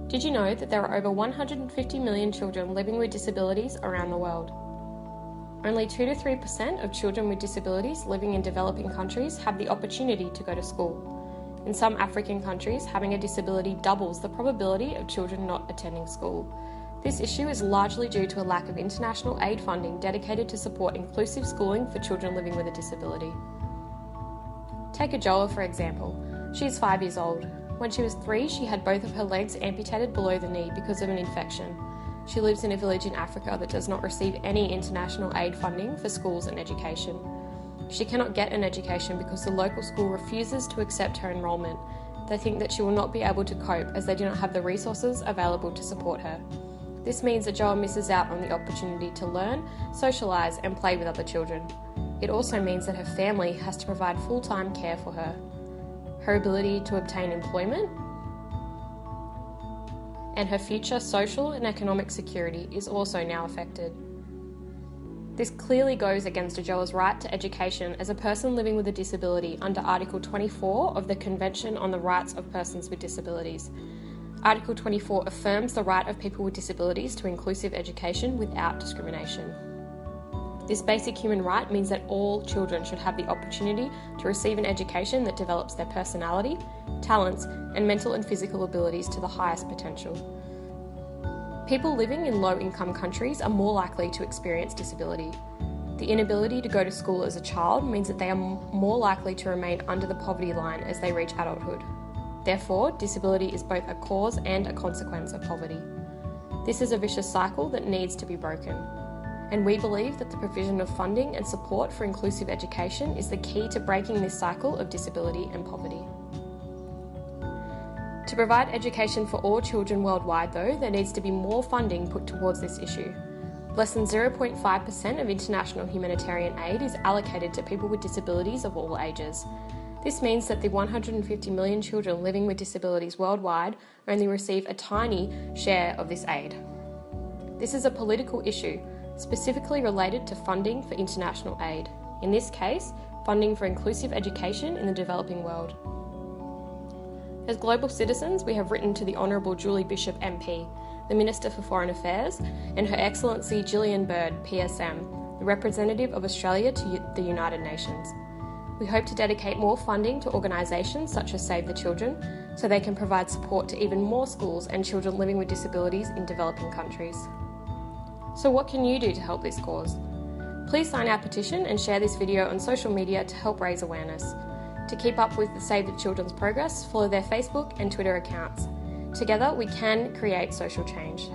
Did you know that there are over 150 million children living with disabilities around the world? Only 2 to 3% of children with disabilities living in developing countries have the opportunity to go to school. In some African countries, having a disability doubles the probability of children not attending school. This issue is largely due to a lack of international aid funding dedicated to support inclusive schooling for children living with a disability. Take Ajoa, for example. She is 5 years old. When she was 3, she had both of her legs amputated below the knee because of an infection. She lives in a village in Africa that does not receive any international aid funding for schools and education. She cannot get an education because the local school refuses to accept her enrolment. They think that she will not be able to cope as they do not have the resources available to support her. This means Ajoa misses out on the opportunity to learn, socialise and play with other children. It also means that her family has to provide full-time care for her. Her ability to obtain employment and her future social and economic security is also now affected. This clearly goes against Ajoa's right to education as a person living with a disability under Article 24 of the Convention on the Rights of Persons with Disabilities. Article 24 affirms the right of people with disabilities to inclusive education without discrimination. This basic human right means that all children should have the opportunity to receive an education that develops their personality, talents, and mental and physical abilities to the highest potential. People living in low-income countries are more likely to experience disability. The inability to go to school as a child means that they are more likely to remain under the poverty line as they reach adulthood. Therefore, disability is both a cause and a consequence of poverty. This is a vicious cycle that needs to be broken. And we believe that the provision of funding and support for inclusive education is the key to breaking this cycle of disability and poverty. To provide education for all children worldwide, though, there needs to be more funding put towards this issue. Less than 0.5% of international humanitarian aid is allocated to people with disabilities of all ages. This means that the 150 million children living with disabilities worldwide only receive a tiny share of this aid. This is a political issue, specifically related to funding for international aid. In this case, funding for inclusive education in the developing world. As global citizens, we have written to the Honourable Julie Bishop MP, the Minister for Foreign Affairs, and Her Excellency Gillian Bird, PSM, the representative of Australia to the United Nations. We hope to dedicate more funding to organisations such as Save the Children, so they can provide support to even more schools and children living with disabilities in developing countries. So what can you do to help this cause? Please sign our petition and share this video on social media to help raise awareness. To keep up with the Save the Children's progress, follow their Facebook and Twitter accounts. Together we can create social change.